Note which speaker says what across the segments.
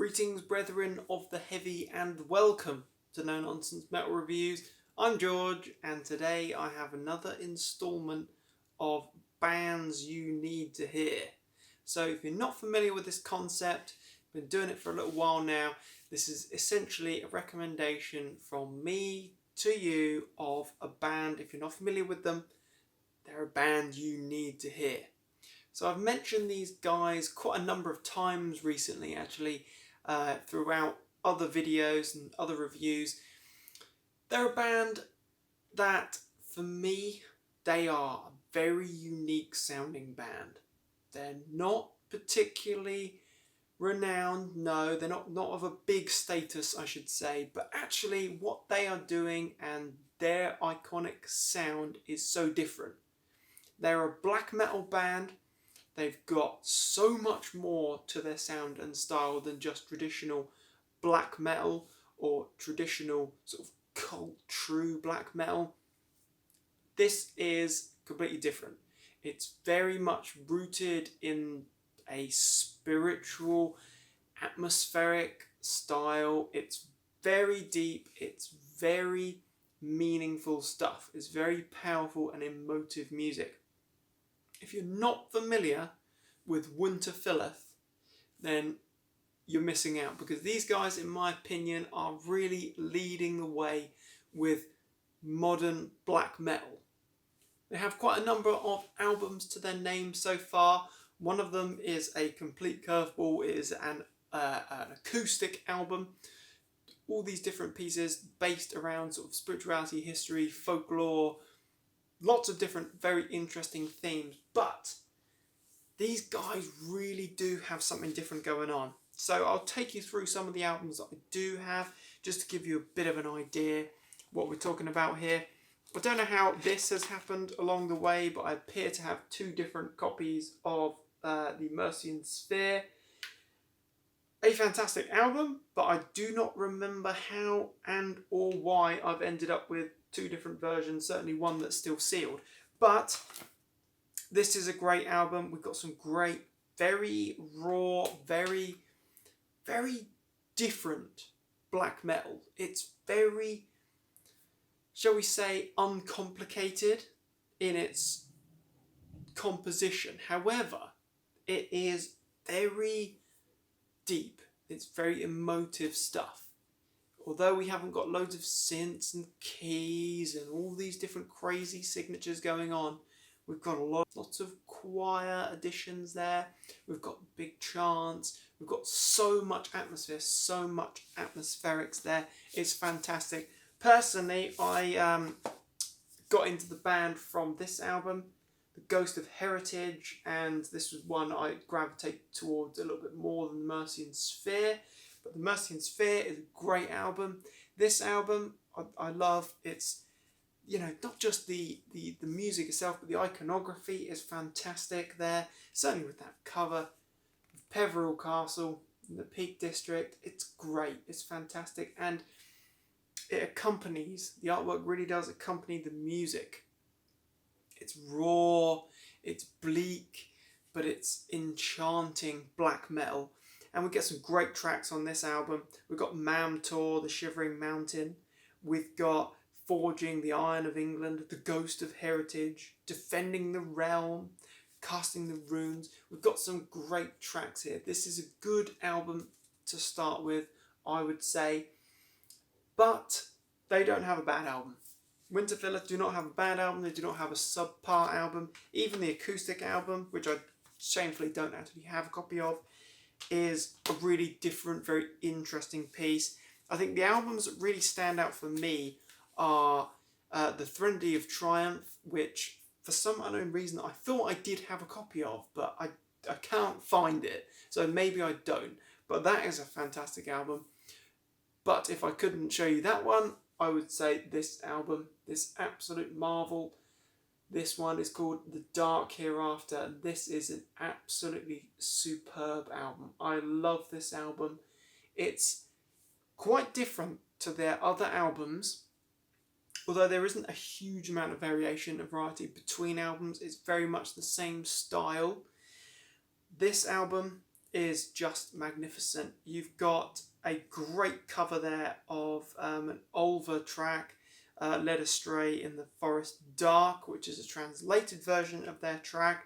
Speaker 1: Greetings, brethren of the heavy, and welcome to No Nonsense Metal Reviews. I'm George, and today I have another instalment of bands you need to hear. So if you're not familiar with this concept, been doing it for a little while now, this is essentially a recommendation from me to you of a band. If you're not familiar with them, they're a band you need to hear. So I've mentioned these guys quite a number of times recently, actually, throughout other videos and other reviews. They're a band that, for me, they are a very unique sounding band. They're not particularly renowned, no, they're not of a big status, I should say, but actually what they are doing and their iconic sound is so different. They're a black metal band. They've got so much more to their sound and style than just traditional black metal or traditional sort of cult true black metal. This is completely different. It's very much rooted in a spiritual, atmospheric style. It's very deep. It's very meaningful stuff. It's very powerful and emotive music. If you're not familiar with Winterfylleth, then you're missing out, because these guys, in my opinion, are really leading the way with modern black metal. They have quite a number of albums to their name so far. One of them is a complete curveball. It is an acoustic album. All these different pieces based around sort of spirituality, history, folklore, lots of different very interesting themes, but these guys really do have something different going on. So I'll take you through some of the albums that I do have, just to give you a bit of an idea what we're talking about here. I don't know how this has happened along the way, but I appear to have two different copies of the Mercian Sphere. A fantastic album, but I do not remember how and or why I've ended up with two different versions, certainly one that's still sealed. But this is a great album. We've got some great, very raw, very, very different black metal. It's very, shall we say, uncomplicated in its composition. However, it is very deep. It's very emotive stuff. Although we haven't got loads of synths and keys and all these different crazy signatures going on, we've got lots of choir additions there. We've got big chants. We've got so much atmosphere, so much atmospherics there. It's fantastic. Personally, I got into the band from this album, The Ghost of Heritage, and this was one I gravitate towards a little bit more than the Mercian Sphere. But the Mercian Sphere is a great album. This album I love. It's, you know, not just the music itself, but the iconography is fantastic there. Certainly with that cover of Peveril Castle in the Peak District. It's great. It's fantastic. And it accompanies, the artwork really does accompany the music. It's raw, it's bleak, but it's enchanting black metal. And we get some great tracks on this album. We've got Mamtor, The Shivering Mountain. We've got Forging the Iron of England, The Ghost of Heritage, Defending the Realm, Casting the Runes. We've got some great tracks here. This is a good album to start with, I would say. But they don't have a bad album. Winterfylleth do not have a bad album. They do not have a subpar album. Even the acoustic album, which I shamefully don't actually have a copy of, is a really different, very interesting piece. I think the albums that really stand out for me are The Threnody of Triumph, which for some unknown reason I thought I did have a copy of, but I can't find it, so maybe I don't. But that is a fantastic album. But if I couldn't show you that one, I would say this album, this absolute marvel. This one is called The Dark Hereafter, and this is an absolutely superb album. I love this album. It's quite different to their other albums, although there isn't a huge amount of variation and variety between albums. It's very much the same style. This album is just magnificent. You've got a great cover there of an Ulva track, Led Astray in the Forest Dark, which is a translated version of their track.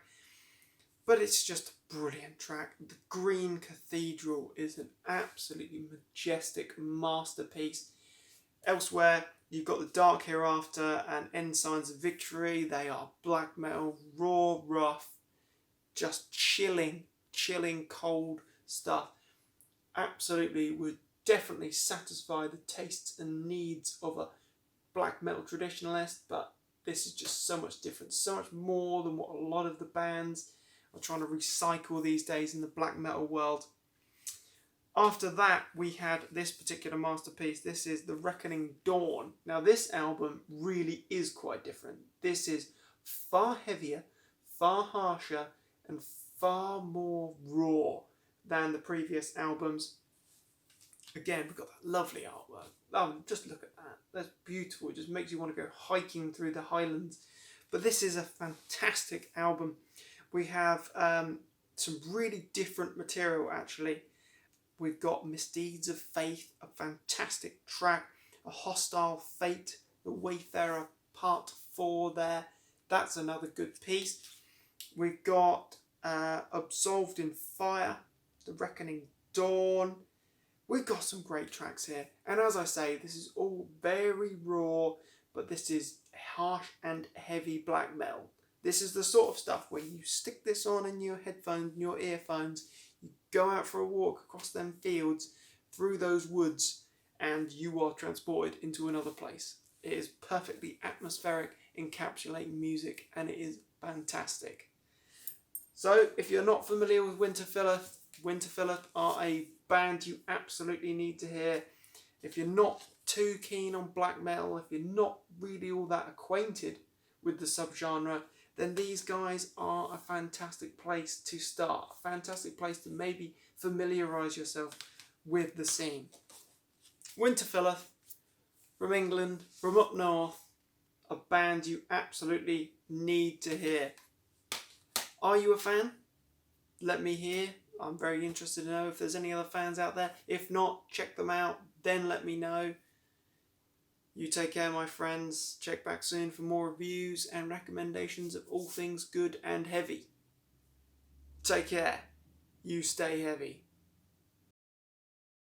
Speaker 1: But it's just a brilliant track. The Green Cathedral is an absolutely majestic masterpiece. Elsewhere, you've got the Dark Hereafter and Ensigns of Victory. They are black metal, raw, rough, just chilling, cold stuff. Absolutely would definitely satisfy the tastes and needs of a black metal traditionalist, but this is just so much different, so much more than what a lot of the bands are trying to recycle these days in the black metal world. After that, we had this particular masterpiece. This is The Reckoning Dawn. Now, this album really is quite different. This is far heavier, far harsher, and far more raw than the previous albums. Again, we've got that lovely artwork. Oh, just look at that. That's beautiful. It just makes you want to go hiking through the Highlands. But this is a fantastic album. We have some really different material, actually. We've got Misdeeds of Faith, a fantastic track. A Hostile Fate, The Wayfarer Part 4 there. That's another good piece. We've got Absolved in Fire, The Reckoning Dawn. We've got some great tracks here. And as I say, this is all very raw, but this is harsh and heavy black metal. This is the sort of stuff where you stick this on in your headphones and your earphones, you go out for a walk across them fields, through those woods, and you are transported into another place. It is perfectly atmospheric, encapsulating music, and it is fantastic. So, if you're not familiar with Winterfylleth, Winterfylleth are a band you absolutely need to hear. If you're not too keen on black metal, if you're not really all that acquainted with the subgenre, then these guys are a fantastic place to start. A fantastic place to maybe familiarise yourself with the scene. Winterfylleth, from England, from up north, a band you absolutely need to hear. Are you a fan? Let me hear. I'm very interested to know if there's any other fans out there. If not, check them out, then let me know. You take care, my friends. Check back soon for more reviews and recommendations of all things good and heavy. Take care. You stay heavy.